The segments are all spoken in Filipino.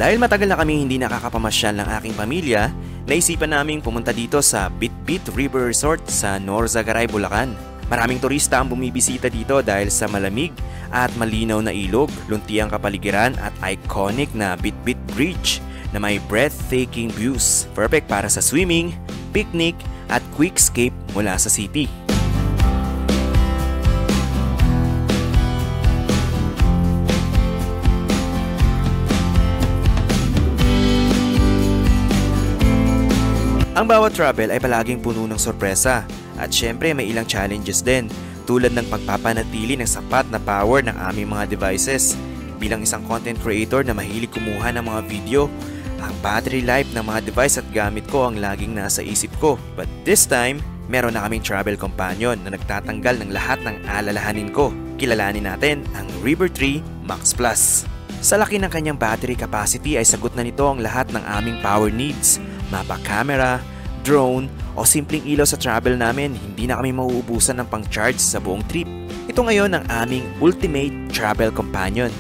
Dahil matagal na kami hindi nakakapamasyal ng aking pamilya, naisipan naming pumunta dito sa Bitbit River Resort sa Norzagaray, Bulacan. Maraming turista ang bumibisita dito dahil sa malamig at malinaw na ilog, luntiang kapaligiran at iconic na Bitbit Bridge na may breathtaking views. Perfect para sa swimming, picnic at quick escape mula sa city. Ang bawat travel ay palaging puno ng sorpresa at syempre may ilang challenges din tulad ng pagpapanatili ng sapat na power ng aming mga devices. Bilang isang content creator na mahilig kumuha ng mga video, ang battery life ng mga device at gamit ko ang laging nasa isip ko. But this time, meron na kaming travel companion na nagtatanggal ng lahat ng alalahanin ko. Kilalanin natin ang River 3 Max Plus. Sa laki ng kanyang battery capacity ay sagot na nito ang lahat ng aming power needs. Mapa camera, drone o simpleng ilaw sa travel namin, hindi na kami mauubusan ng pang-charge sa buong trip. Ito ngayon ang aming ultimate travel companion.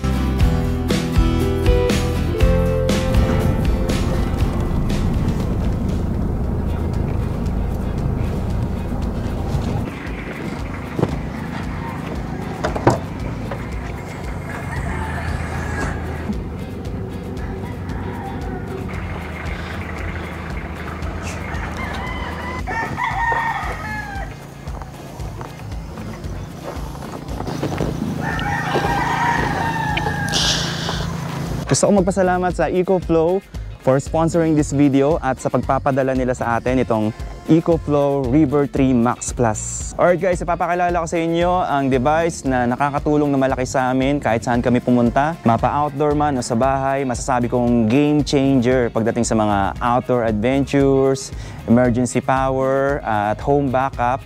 Gusto ko magpasalamat sa EcoFlow for sponsoring this video at sa pagpapadala nila sa atin itong EcoFlow River 3 Max Plus. Alright guys, ipapakilala ko sa inyo ang device na nakakatulong na malaki sa amin kahit saan kami pumunta. Mapa outdoor man o sa bahay, masasabi kong game changer pagdating sa mga outdoor adventures, emergency power at home backup.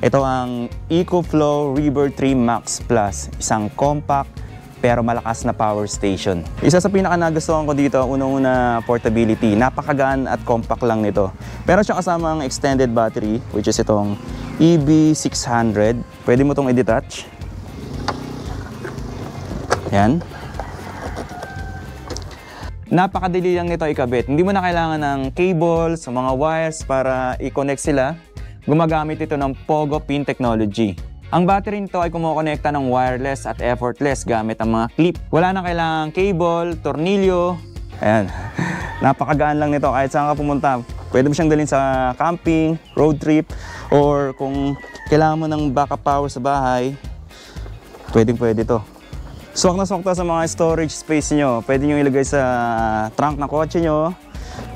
Ito ang EcoFlow River 3 Max Plus, isang compact pero malakas na power station. Isa sa pinaka-nagustuhan ko dito, unang-una portability. Napakagaan at compact lang nito. Pero siya kasama ang extended battery, which is itong EB600. Pwede mo itong i-detach. Yan. Napakadali lang nito ikabit. Hindi mo na kailangan ng cables o mga wires para i-connect sila. Gumagamit ito ng Pogo Pin technology. Ang battery nito ay kumukonekta ng wireless at effortless gamit ang mga clip. Wala na kailangang cable, tornilyo. Ayan. Napakagaan lang nito kahit saan ka pumunta. Pwede mo siyang dalhin sa camping, road trip, or kung kailangan mo ng backup power sa bahay, pwede to. Swak na swak to sa mga storage space nyo. Pwede nyo ilagay sa trunk ng kotse nyo.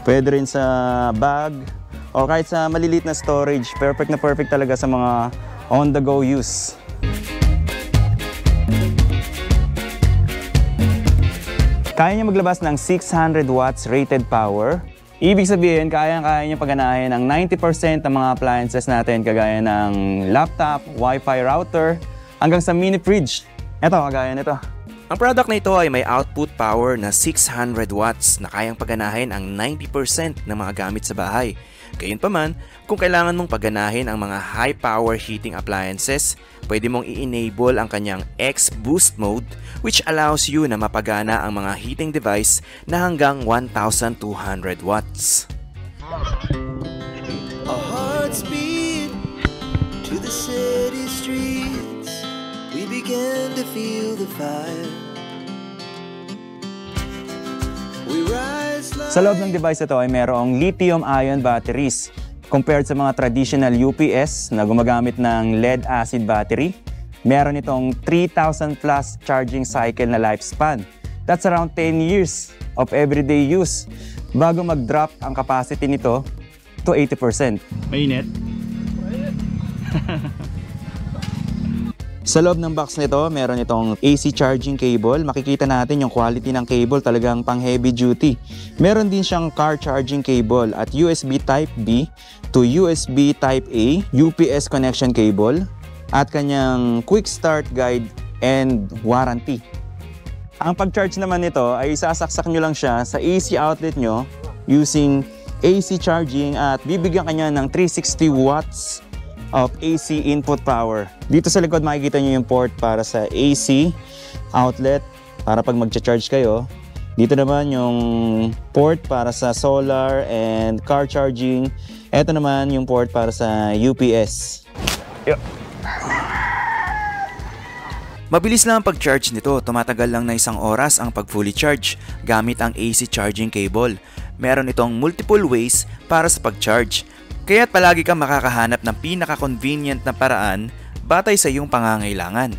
Pwede rin sa bag. O kahit sa maliliit na storage. Perfect na perfect talaga sa mga on-the-go use. Kaya niya maglabas ng 600 watts rated power. Ibig sabihin, kaya niya paganahin ng 90% ng mga appliances natin kagaya ng laptop, wifi router, hanggang sa mini fridge. Ito, kagaya nito. Ang product na ito ay may output power na 600 watts na kayang paganahin ang 90% ng mga gamit sa bahay. Gayunpaman, kung kailangan mong paganahin ang mga high-power heating appliances, pwede mong i-enable ang kanyang X-Boost mode which allows you na mapagana ang mga heating device na hanggang 1,200 watts. Our hearts beat to the city streets. We began to feel the fire. Sa loob ng device ito ay mayroong lithium-ion batteries compared sa mga traditional UPS na gumagamit ng lead-acid battery. Meron itong 3,000 plus charging cycle na lifespan. That's around 10 years of everyday use bago mag-drop ang capacity nito to 80%. Mainit? Sa loob ng box nito, meron itong AC charging cable. Makikita natin yung quality ng cable, talagang pang heavy duty. Meron din siyang car charging cable at USB Type B to USB Type A, UPS connection cable, at kanyang quick start guide and warranty. Ang pag-charge naman nito ay sasaksak nyo lang siya sa AC outlet nyo using AC charging at bibigyan kanya ng 360 watts of AC input power. Dito sa likod makikita nyo yung port para sa AC outlet para pag mag-charge kayo. Dito naman yung port para sa solar and car charging. Ito naman yung port para sa UPS. Mabilis lang ang pag-charge nito, tumatagal lang na 1 oras ang pag-fully charge gamit ang AC charging cable. Meron itong multiple ways para sa pag-charge, kaya't palagi kang makakahanap ng pinaka-convenient na paraan batay sa iyong pangangailangan.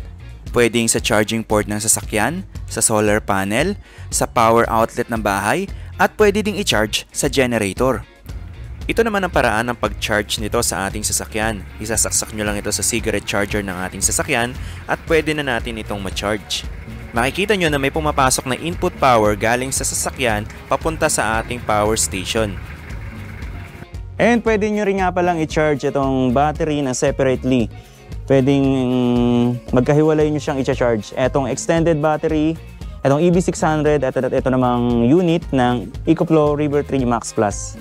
Pwedeng sa charging port ng sasakyan, sa solar panel, sa power outlet ng bahay, at pwede ding i-charge sa generator. Ito naman ang paraan ng pag-charge nito sa ating sasakyan. Isasaksak nyo lang ito sa cigarette charger ng ating sasakyan at pwede na natin itong ma-charge. Makikita nyo na may pumapasok na input power galing sa sasakyan papunta sa ating power station. And pwede nyo rin nga palang i-charge itong battery na separately. Pwedeng magkahiwalay nyo siyang i-charge. Itong extended battery, itong EB600 at ito namang unit ng EcoFlow River 3 Max Plus.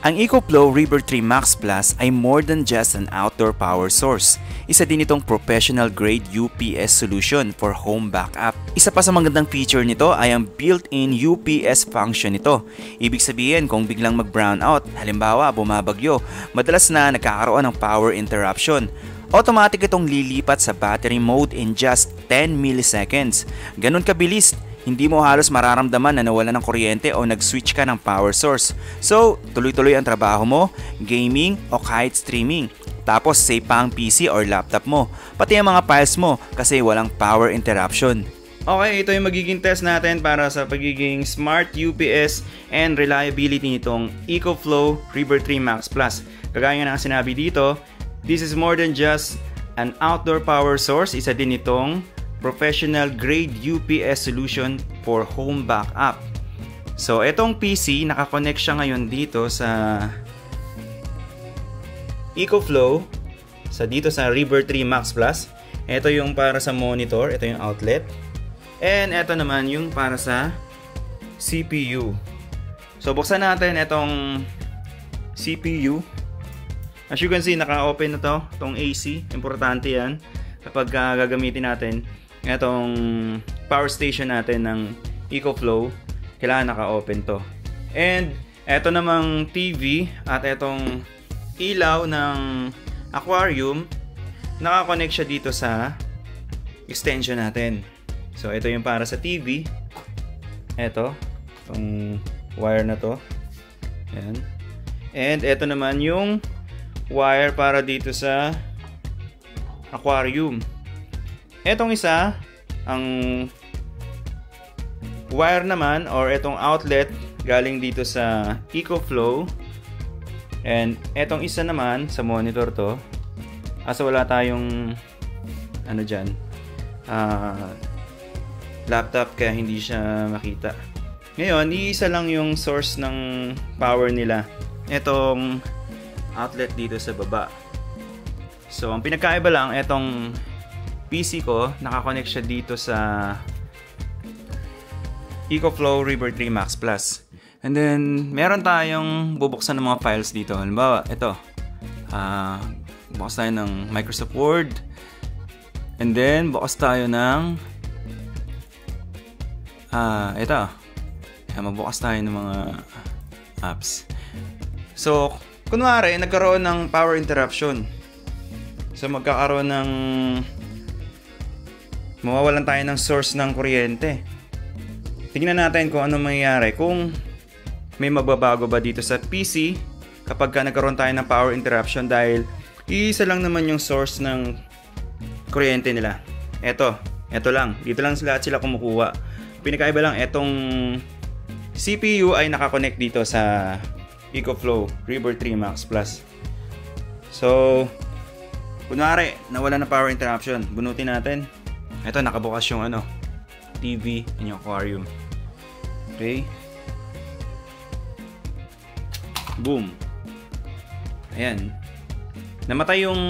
Ang EcoFlow River 3 Max Plus ay more than just an outdoor power source. Isa din itong professional grade UPS solution for home backup. Isa pa sa magandang feature nito ay ang built-in UPS function nito. Ibig sabihin kung biglang mag-brownout, halimbawa bumabagyo, madalas na nagkakaroon ng power interruption. Automatic itong lilipat sa battery mode in just 10 milliseconds. Ganun kabilis. Hindi mo halos mararamdaman na nawala ng kuryente o nag-switch ka ng power source. So, tuloy-tuloy ang trabaho mo, gaming o kahit streaming. Tapos safe pa ang PC or laptop mo, pati ang mga files mo kasi walang power interruption. Okay, ito yung magiging test natin para sa pagiging smart UPS and reliability nitong EcoFlow River 3 Max Plus. Kagaya nga ng sinabi dito, this is more than just an outdoor power source. Isa din itong professional grade UPS solution for home backup. So, itong PC, nakakonect siya ngayon dito sa EcoFlow, dito sa River 3 Max Plus. Ito yung para sa monitor, ito yung outlet. And ito naman yung para sa CPU. So, buksan natin itong CPU. As you can see, naka-open na to, itong AC. Importante yan kapag gagamitin natin itong power station natin ng EcoFlow. Kailangan naka-open to. And ito namang TV at itong ilaw ng aquarium, naka-connect siya dito sa extension natin. So ito yung para sa TV. Itong wire na to. Ayan. And ito naman yung wire para dito sa aquarium. Etong isa, ang wire naman or etong outlet galing dito sa EcoFlow. And etong isa naman sa monitor to. Asa wala tayong ano dyan, laptop kaya hindi siya makita. Ngayon, iisa lang yung source ng power nila. Etong outlet dito sa baba. So, ang pinagkaiba lang, etong PC ko, nakakonect siya dito sa EcoFlow River 3 Max Plus. And then, meron tayong bubuksan ng mga files dito. Halimbawa, ito. Bukas tayo ng Microsoft Word. And then, bukas tayo ng ito. Magbukas tayo ng mga apps. So, kunwari, nagkaroon ng power interruption. So, magkakaroon ng mawawalan tayo ng source ng kuryente. Tingnan natin kung ano mangyayari kung may magbabago ba dito sa PC kapag nagkaroon tayo ng power interruption dahil iisa lang naman yung source ng kuryente nila. Ito lang. Dito lang sila kumukuha. Pinakaiba lang, etong CPU ay nakakonect dito sa EcoFlow River 3 Max Plus. So, kunwari, nawala na power interruption. Bunutin natin. Ito, nakabukas yung TV and yung aquarium. Okay. Boom. Ayan. Namatay yung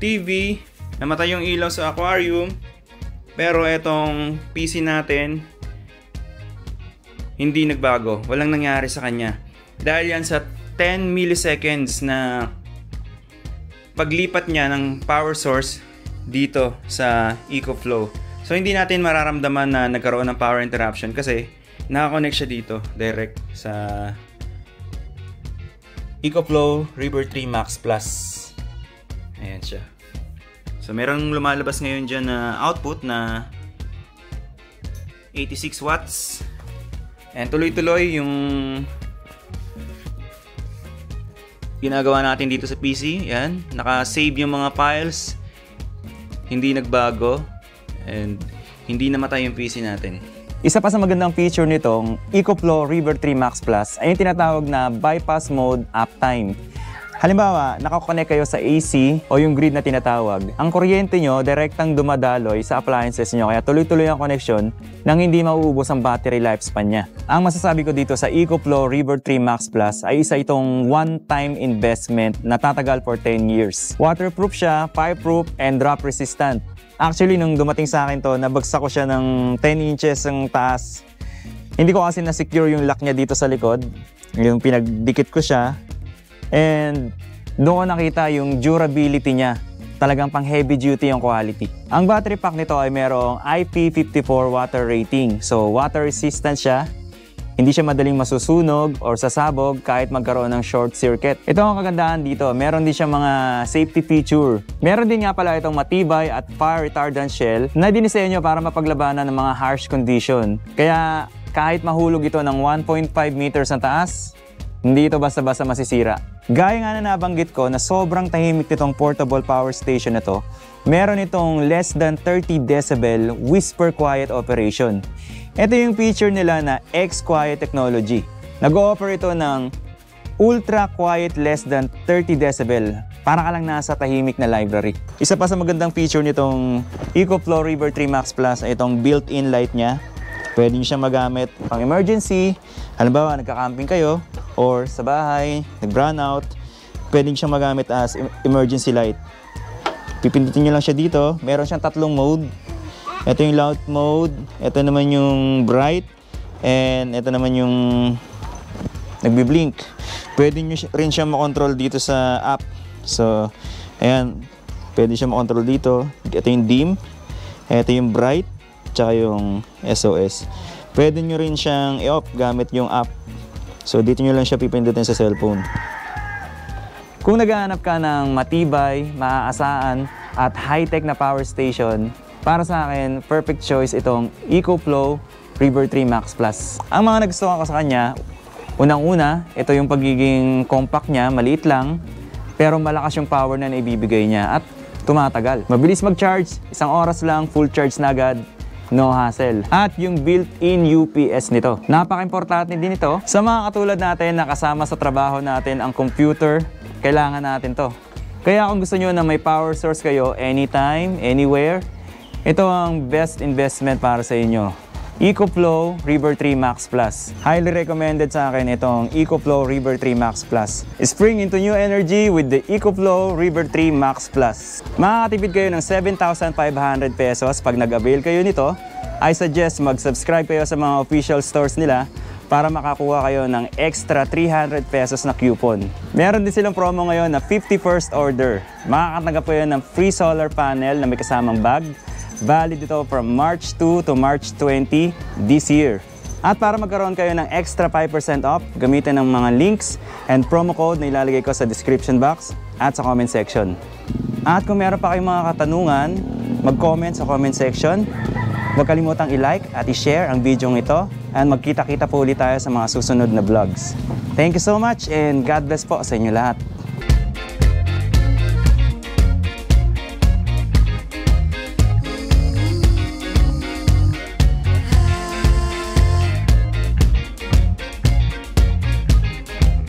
TV, namatay yung ilaw sa aquarium, pero etong PC natin hindi nagbago. Walang nangyari sa kanya. Dahil yan sa 10 milliseconds na paglipat niya ng power source dito sa EcoFlow. So hindi natin mararamdaman na nagkaroon ng power interruption kasi nakakonect siya dito direct sa EcoFlow River 3 Max Plus. Ayan siya. So merong lumalabas ngayon dyan na output na 86 watts. And tuloy-tuloy yung ginagawa natin dito sa PC. Yan, naka-save yung mga files. Hindi nagbago and hindi namatay yung PC natin. Isa pa sa magandang feature nitong EcoFlow River 3 Max Plus ay yung tinatawag na bypass mode uptime. Halimbawa, nakakonect kayo sa AC o yung grid na tinatawag. Ang kuryente nyo, direktang dumadaloy sa appliances nyo kaya tuloy-tuloy ang connection nang hindi mauubos ang battery lifespan niya. Ang masasabi ko dito sa EcoFlow River 3 Max Plus ay isa itong one-time investment na tatagal for 10 years. Waterproof siya, fireproof, and drop resistant. Actually, nung dumating sa akin to, nabagsak ko siya ng 10 inches ang taas. Hindi ko kasi na-secure yung lock niya dito sa likod. Yung pinagdikit ko siya. And doon ko nakita yung durability niya. Talagang pang heavy duty yung quality. Ang battery pack nito ay merong IP54 water rating. So water resistant siya. Hindi siya madaling masusunog or sasabog kahit magkaroon ng short circuit. Ito ang kagandahan dito. Meron din siya mga safety feature. Meron din nga pala itong matibay at fire retardant shell na dinisenyo para mapaglabanan ng mga harsh condition. Kaya kahit mahulog ito ng 1.5 meters na taas, hindi ito basta-basta masisira. Gaya nga na nabanggit ko na sobrang tahimik nitong portable power station na to, meron itong less than 30 decibel whisper quiet operation. Ito yung feature nila na X-Quiet technology. Nag-o-offer ito ng ultra quiet less than 30 decibel. Para ka lang nasa tahimik na library. Isa pa sa magandang feature nitong EcoFlow River 3 Max Plus ay itong built-in light niya. Pwede nyo siya magamit pang emergency. Halimbawa, nagka-camping kayo or sa bahay, nag-brownout, pwede nyo siyang magamit as emergency light. Pipindutin nyo lang siya dito. Meron siyang tatlong mode. Ito yung loud mode, ito naman yung bright, and ito naman yung nagbi-blink. Pwede nyo rin siya makontrol dito sa app. So, ayan, pwede siya makontrol dito. Ito yung dim, ito yung bright, tsaka yung SOS. Pwede nyo rin siyang i-off gamit yung app. So dito nyo lang siya pipindutin sa cellphone. Kung naghahanap ka ng matibay, maaasaan at high-tech na power station, para sa akin, perfect choice itong EcoFlow River 3 Max Plus. Ang mga nagustuhan ko sa kanya, unang-una, ito yung pagiging compact niya, maliit lang, pero malakas yung power na naibibigay niya at tumatagal. Mabilis mag-charge, 1 oras lang, full charge na agad. No hassle. At yung built-in UPS nito. Napaka-importante din ito sa mga katulad natin na kasama sa trabaho natin ang computer. Kailangan natin to. Kaya kung gusto nyo na may power source kayo anytime, anywhere, ito ang best investment para sa inyo. EcoFlow River 3 Max Plus. Highly recommended sa akin itong EcoFlow River 3 Max Plus. Spring into new energy with the EcoFlow River 3 Max Plus. Makakatipid kayo ng 7,500 pesos pag nag-avail kayo nito. I suggest mag-subscribe kayo sa mga official stores nila para makakuha kayo ng extra 300 pesos na coupon. Meron din silang promo ngayon na 51st order. Makakatanggap kayo ng free solar panel na may kasamang bag. Valid ito from March 2 to March 20 this year. At para magkaroon kayo ng extra 5% off, gamitin ng mga links and promo code na ilalagay ko sa description box at sa comment section. At kung meron pa kayong mga katanungan, mag-comment sa comment section. Huwag kalimutang i-like at i-share ang video ito and magkita-kita po ulit tayo sa mga susunod na vlogs. Thank you so much and God bless po sa inyo lahat.